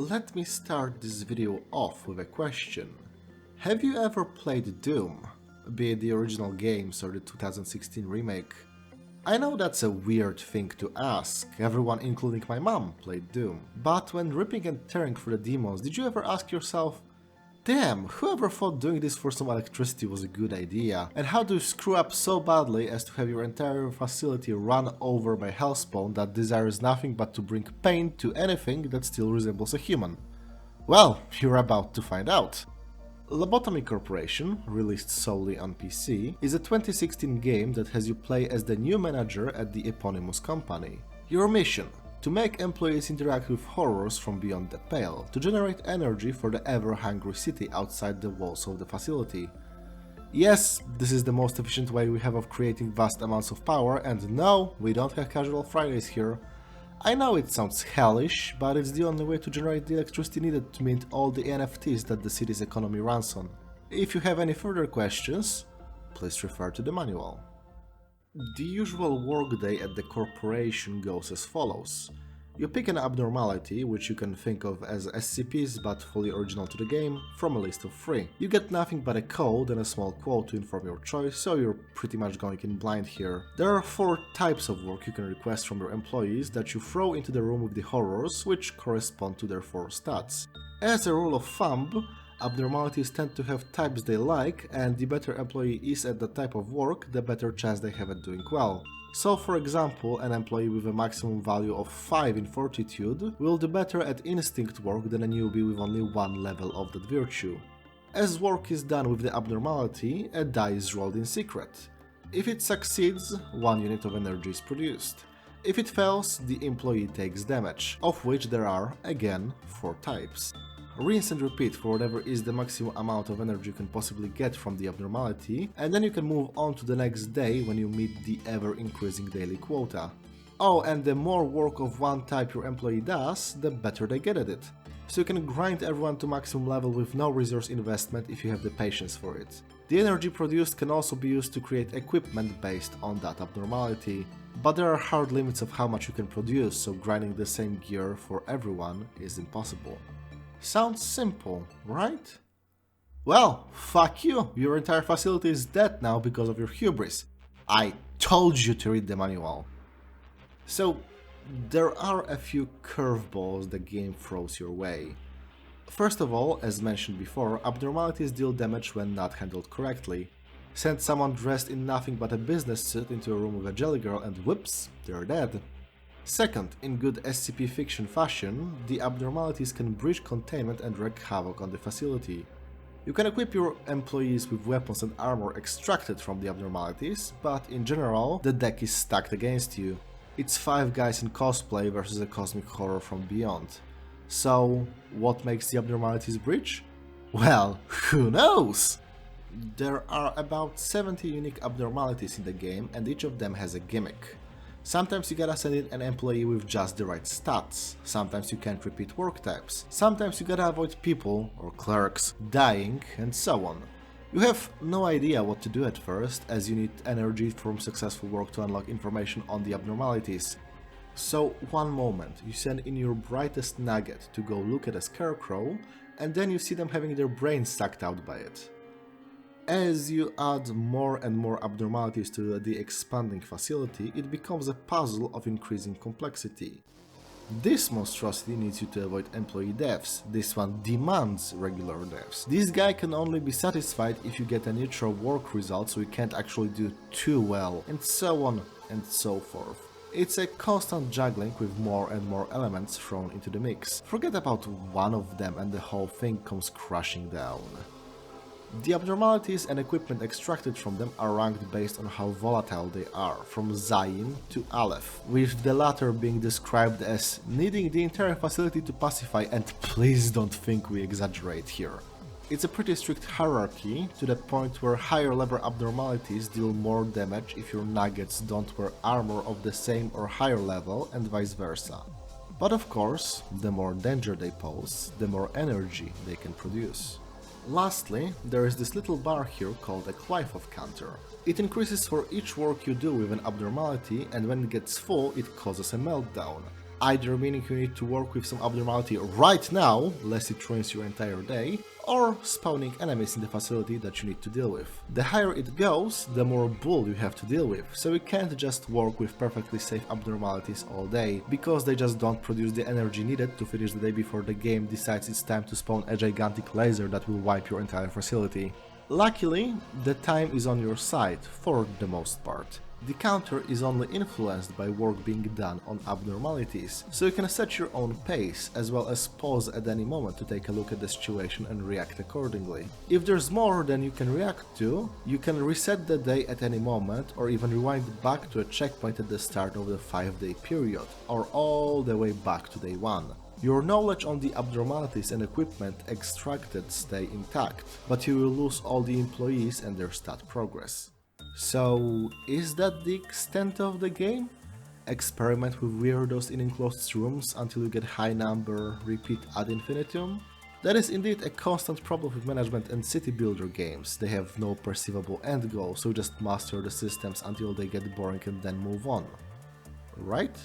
Let me start this video off with a question. Have you ever played Doom? Be it the original games or the 2016 remake? I know that's a weird thing to ask, everyone including my mom played Doom. But when ripping and tearing through the demons, did you ever ask yourself, damn, whoever thought doing this for some electricity was a good idea? And how do you screw up so badly as to have your entire facility run over by hellspawn that desires nothing but to bring pain to anything that still resembles a human? Well, you're about to find out. Lobotomy Corporation, released solely on PC, is a 2016 game that has you play as the new manager at the eponymous company. Your mission: to make employees interact with horrors from beyond the pale, to generate energy for the ever-hungry city outside the walls of the facility. Yes, this is the most efficient way we have of creating vast amounts of power, and no, we don't have casual Fridays here. I know it sounds hellish, but it's the only way to generate the electricity needed to mint all the NFTs that the city's economy runs on. If you have any further questions, please refer to the manual. The usual workday at the corporation goes as follows. You pick an abnormality, which you can think of as SCPs but fully original to the game, from a list of 3. You get nothing but a code and a small quote to inform your choice, so you're pretty much going in blind here. There are 4 types of work you can request from your employees that you throw into the room with the horrors, which correspond to their 4 stats. As a rule of thumb, abnormalities tend to have types they like, and the better employee is at the type of work, the better chance they have at doing well. So, for example, an employee with a maximum value of 5 in fortitude will do better at instinct work than a newbie with only 1 level of that virtue. As work is done with the abnormality, a die is rolled in secret. If it succeeds, 1 unit of energy is produced. If it fails, the employee takes damage, of which there are, again, 4 types. Rinse and repeat for whatever is the maximum amount of energy you can possibly get from the abnormality, and then you can move on to the next day when you meet the ever-increasing daily quota. Oh, and the more work of one type your employee does, the better they get at it. So you can grind everyone to maximum level with no resource investment if you have the patience for it. The energy produced can also be used to create equipment based on that abnormality, but there are hard limits of how much you can produce, so grinding the same gear for everyone is impossible. Sounds simple, right? Well, fuck you, your entire facility is dead now because of your hubris. I told you to read the manual. So, there are a few curveballs the game throws your way. First of all, as mentioned before, abnormalities deal damage when not handled correctly. Send someone dressed in nothing but a business suit into a room with a jelly girl and whoops, they're dead. Second, in good SCP fiction fashion, the abnormalities can breach containment and wreak havoc on the facility. You can equip your employees with weapons and armor extracted from the abnormalities, but in general, the deck is stacked against you. It's 5 guys in cosplay versus a cosmic horror from beyond. So, what makes the abnormalities breach? Well, who knows? There are about 70 unique abnormalities in the game, and each of them has a gimmick. Sometimes you gotta send in an employee with just the right stats, sometimes you can't repeat work types, sometimes you gotta avoid people, or clerks, dying, and so on. You have no idea what to do at first, as you need energy from successful work to unlock information on the abnormalities. So one moment you send in your brightest nugget to go look at a scarecrow, and then you see them having their brains sucked out by it. As you add more and more abnormalities to the expanding facility, it becomes a puzzle of increasing complexity. This monstrosity needs you to avoid employee deaths, this one demands regular deaths. This guy can only be satisfied if you get a neutral work result, so you can't actually do too well, and so on and so forth. It's a constant juggling with more and more elements thrown into the mix. Forget about one of them and the whole thing comes crashing down. The abnormalities and equipment extracted from them are ranked based on how volatile they are, from Zayin to Aleph, with the latter being described as needing the entire facility to pacify, and please don't think we exaggerate here. It's a pretty strict hierarchy, to the point where higher level abnormalities deal more damage if your nuggets don't wear armor of the same or higher level, and vice versa. But of course, the more danger they pose, the more energy they can produce. Lastly, there is this little bar here called a Clive-off counter. It increases for each work you do with an abnormality, and when it gets full, it causes a meltdown. either meaning you need to work with some abnormality right now, lest it ruins your entire day, or spawning enemies in the facility that you need to deal with. The higher it goes, the more bull you have to deal with, so you can't just work with perfectly safe abnormalities all day, because they just don't produce the energy needed to finish the day before the game decides it's time to spawn a gigantic laser that will wipe your entire facility. Luckily, the time is on your side, for the most part. The counter is only influenced by work being done on abnormalities, so you can set your own pace, as well as pause at any moment to take a look at the situation and react accordingly. If there's more than you can react to, you can reset the day at any moment, or even rewind back to a checkpoint at the start of the 5-day period, or all the way back to day 1. Your knowledge on the abnormalities and equipment extracted stay intact, but you will lose all the employees and their stat progress. So, is that the extent of the game? Experiment with weirdos in enclosed rooms until you get high number, repeat ad infinitum? That is indeed a constant problem with management and city builder games. They have no perceivable end goal, so just master the systems until they get boring and then move on. Right?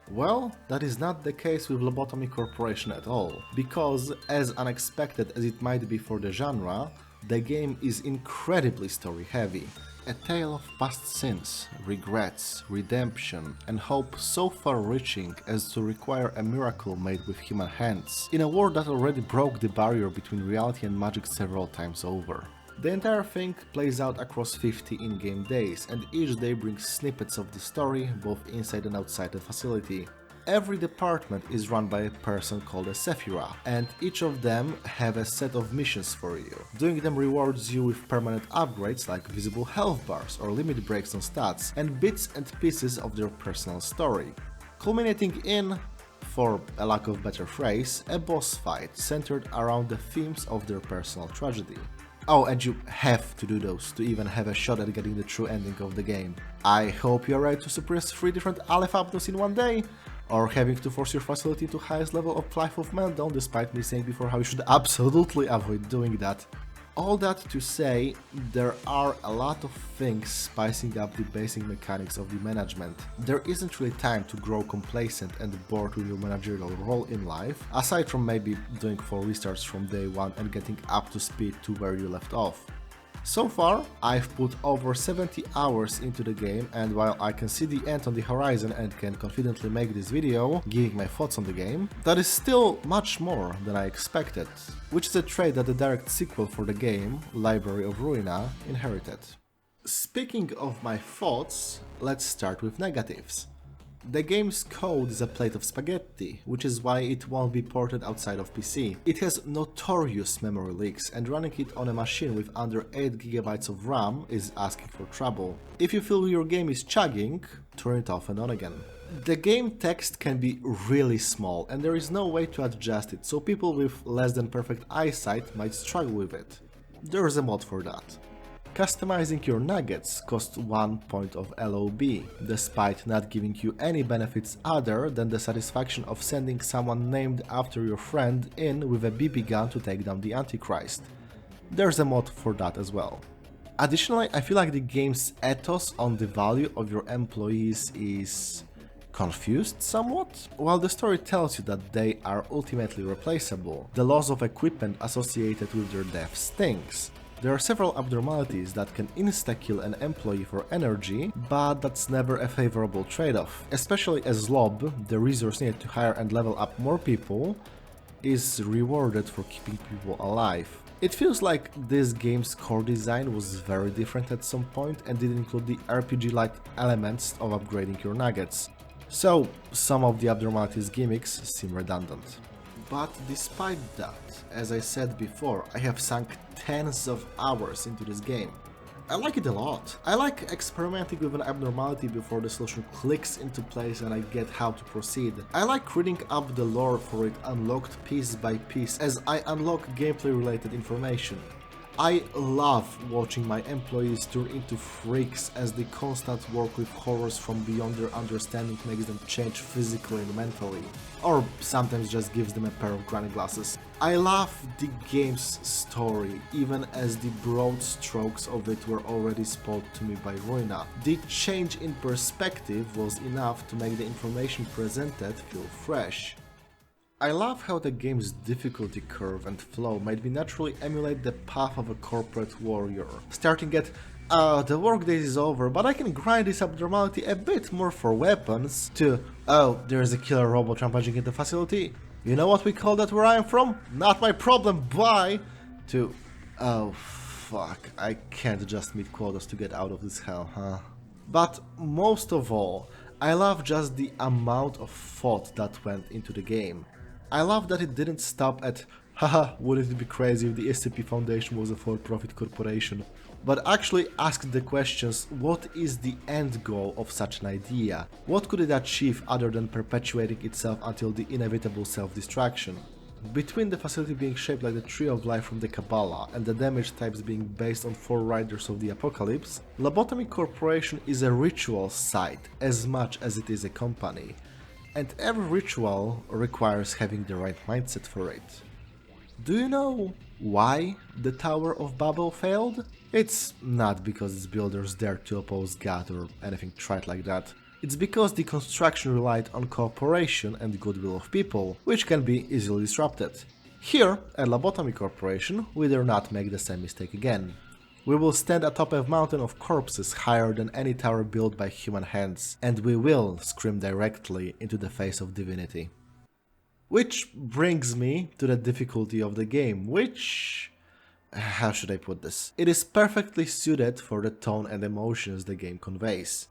Well, that is not the case with Lobotomy Corporation at all, because, as unexpected as it might be for the genre, the game is incredibly story-heavy. A tale of past sins, regrets, redemption, and hope so far-reaching as to require a miracle made with human hands, in a world that already broke the barrier between reality and magic several times over. The entire thing plays out across 50 in-game days, and each day brings snippets of the story, both inside and outside the facility. Every department is run by a person called a Sephira, and each of them have a set of missions for you. Doing them rewards you with permanent upgrades like visible health bars or limit breaks on stats, and bits and pieces of their personal story. Culminating in, for a lack of better phrase, a boss fight centered around the themes of their personal tragedy. Oh, and you have to do those to even have a shot at getting the true ending of the game. I hope you are ready to suppress 3 different Aleph Abdos in one day, or having to force your facility to highest level of life of meltdown, despite me saying before how you should absolutely avoid doing that. All that to say, there are a lot of things spicing up the basic mechanics of the management. There isn't really time to grow complacent and bored with your managerial role in life, aside from maybe doing 4 restarts from day 1 and getting up to speed to where you left off. So far, I've put over 70 hours into the game, and while I can see the end on the horizon and can confidently make this video, giving my thoughts on the game, that is still much more than I expected, which is a trait that the direct sequel for the game, Library of Ruina, inherited. Speaking of my thoughts, let's start with negatives. The game's code is a plate of spaghetti, which is why it won't be ported outside of PC. It has notorious memory leaks, and running it on a machine with under 8GB of RAM is asking for trouble. If you feel your game is chugging, turn it off and on again. The game text can be really small, and there is no way to adjust it, so people with less than perfect eyesight might struggle with it. There's a mod for that. Customizing your nuggets costs 1 point of LOB, despite not giving you any benefits other than the satisfaction of sending someone named after your friend in with a BB gun to take down the Antichrist. There's a mod for that as well. Additionally, I feel like the game's ethos on the value of your employees is confused somewhat. While the story tells you that they are ultimately replaceable, the loss of equipment associated with their death stings. There are several abnormalities that can insta-kill an employee for energy, but that's never a favorable trade-off, especially as Lob, the resource needed to hire and level up more people, is rewarded for keeping people alive. It feels like this game's core design was very different at some point and didn't include the RPG-like elements of upgrading your nuggets, so some of the abnormalities gimmicks seem redundant. But despite that, as I said before, I have sunk tens of hours into this game. I like it a lot. I like experimenting with an abnormality before the solution clicks into place and I get how to proceed. I like reading up the lore for it unlocked piece by piece as I unlock gameplay related information. I love watching my employees turn into freaks as the constant work with horrors from beyond their understanding makes them change physically and mentally, or sometimes just gives them a pair of granny glasses. I love the game's story, even as the broad strokes of it were already spoiled to me by Ruina. The change in perspective was enough to make the information presented feel fresh. I love how the game's difficulty curve and flow made me naturally emulate the path of a corporate warrior, starting at the workday is over, but I can grind this abnormality a bit more for weapons, to there's a killer robot rampaging in the facility. You know what we call that where I am from? Not my problem, bye! To oh fuck, I can't just meet quotas to get out of this hell, huh? But most of all, I love just the amount of thought that went into the game. I love that it didn't stop at, haha, wouldn't it be crazy if the SCP Foundation was a for-profit corporation, but actually asked the questions, what is the end goal of such an idea? What could it achieve other than perpetuating itself until the inevitable self-destruction? Between the facility being shaped like the Tree of Life from the Kabbalah and the damage types being based on four riders of the Apocalypse, Lobotomy Corporation is a ritual site as much as it is a company. And every ritual requires having the right mindset for it. Do you know why the Tower of Babel failed? It's not because its builders dared to oppose God or anything trite like that. It's because the construction relied on cooperation and goodwill of people, which can be easily disrupted. Here, at Lobotomy Corporation, we dare not make the same mistake again. We will stand atop a mountain of corpses higher than any tower built by human hands, and we will scream directly into the face of divinity. Which brings me to the difficulty of the game, which... how should I put this? It is perfectly suited for the tone and emotions the game conveys.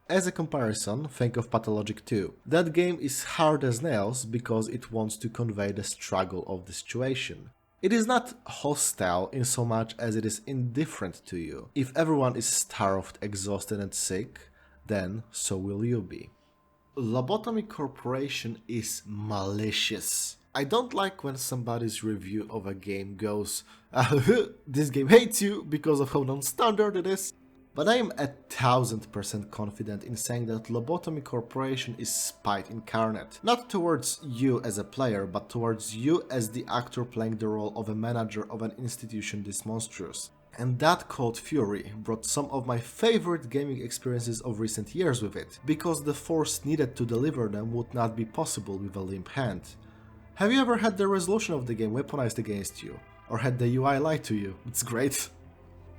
As a comparison, think of Pathologic 2. That game is hard as nails because it wants to convey the struggle of the situation. It is not hostile in so much as it is indifferent to you. If everyone is starved, exhausted and sick, then so will you be. Lobotomy Corporation is malicious. I don't like when somebody's review of a game goes, this game hates you because of how non-standard it is. But I am 1000% confident in saying that Lobotomy Corporation is spite incarnate. Not towards you as a player, but towards you as the actor playing the role of a manager of an institution this monstrous. And that cold fury brought some of my favorite gaming experiences of recent years with it, because the force needed to deliver them would not be possible with a limp hand. Have you ever had the resolution of the game weaponized against you? Or had the UI lie to you? It's great.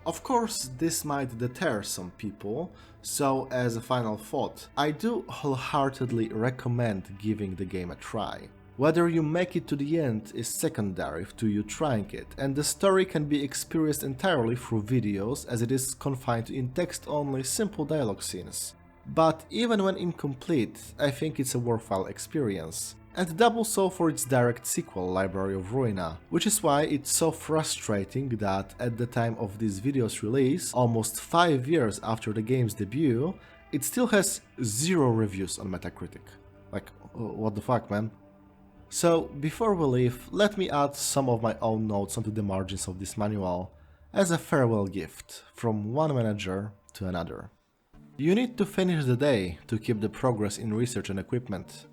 Of course, this might deter some people, so as a final thought, I do wholeheartedly recommend giving the game a try. Whether you make it to the end is secondary to you trying it, and the story can be experienced entirely through videos as it is confined to in text-only simple dialogue scenes. But even when incomplete, I think it's a worthwhile experience. And double so for its direct sequel, Library of Ruina, which is why it's so frustrating that at the time of this video's release, almost 5 years after the game's debut, it still has 0 reviews on Metacritic. Like, what the fuck, man? So, before we leave, let me add some of my own notes onto the margins of this manual, as a farewell gift from one manager to another. You need to finish the day to keep the progress in research and equipment.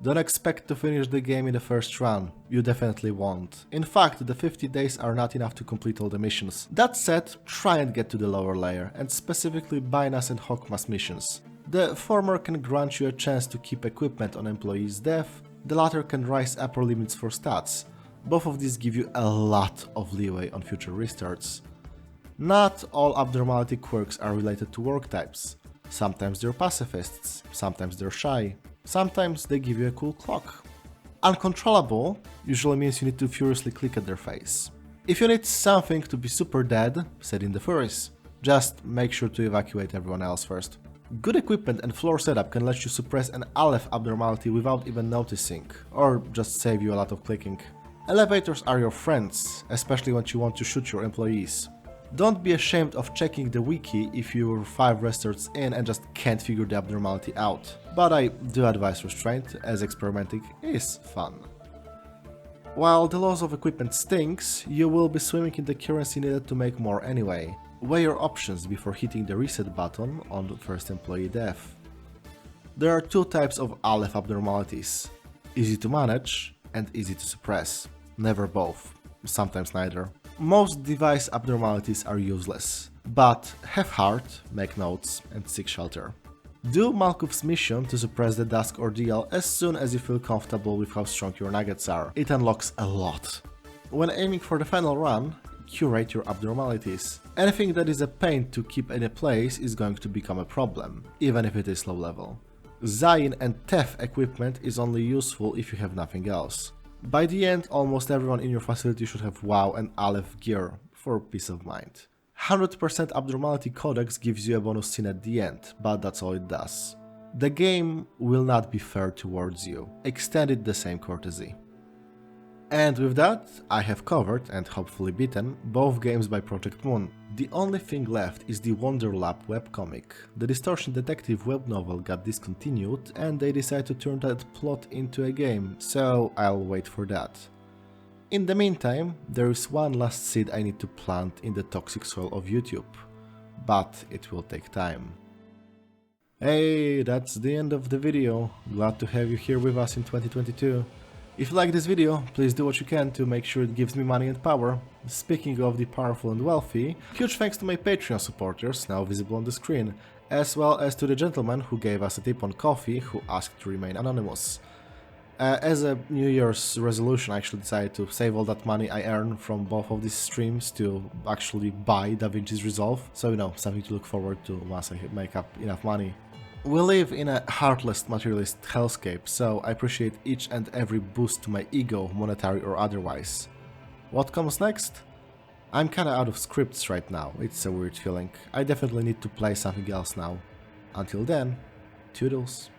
Don't expect to finish the game in the first run, you definitely won't. In fact, the 50 days are not enough to complete all the missions. That said, try and get to the lower layer, and specifically Binance and Hawkmas missions. The former can grant you a chance to keep equipment on employees' death, the latter can rise upper limits for stats. Both of these give you a lot of leeway on future restarts. Not all abnormality quirks are related to work types. Sometimes they're pacifists, sometimes they're shy. Sometimes they give you a cool clock. Uncontrollable usually means you need to furiously click at their face. If you need something to be super dead, set in the furries. Just make sure to evacuate everyone else first. Good equipment and floor setup can let you suppress an Aleph abnormality without even noticing, or just save you a lot of clicking. Elevators are your friends, especially when you want to shoot your employees. Don't be ashamed of checking the wiki if you're 5 restarts in and just can't figure the abnormality out. But I do advise restraint, as experimenting is fun. While the loss of equipment stinks, you will be swimming in the currency needed to make more anyway. Weigh your options before hitting the reset button on the first employee death. There are two types of Aleph abnormalities: easy to manage and easy to suppress. Never both, sometimes neither. Most device abnormalities are useless, but have heart, make notes, and seek shelter. Do Malkuth's mission to suppress the Dusk Ordeal as soon as you feel comfortable with how strong your nuggets are. It unlocks a lot. When aiming for the final run, curate your abnormalities. Anything that is a pain to keep in a place is going to become a problem, even if it is low level. Zayin and Tef equipment is only useful if you have nothing else. By the end, almost everyone in your facility should have WoW and Aleph gear for peace of mind. 100% Abnormality Codex gives you a bonus scene at the end, but that's all it does. The game will not be fair towards you. Extend it the same courtesy. And with that, I have covered, and hopefully beaten, both games by Project Moon. The only thing left is the Wonderlap webcomic. The Distortion Detective web novel got discontinued, and they decided to turn that plot into a game, so I'll wait for that. In the meantime, there is one last seed I need to plant in the toxic soil of YouTube, but it will take time. Hey, that's the end of the video. Glad to have you here with us in 2022. If you like this video, please do what you can to make sure it gives me money and power. Speaking of the powerful and wealthy, huge thanks to my Patreon supporters, now visible on the screen, as well as to the gentleman who gave us a tip on coffee who asked to remain anonymous. As a New Year's resolution, I actually decided to save all that money I earn from both of these streams to actually buy DaVinci's Resolve, so something to look forward to once I make up enough money. We live in a heartless materialist hellscape, so I appreciate each and every boost to my ego, monetary or otherwise. What comes next? I'm kinda out of scripts right now, it's a weird feeling. I definitely need to play something else now. Until then, toodles.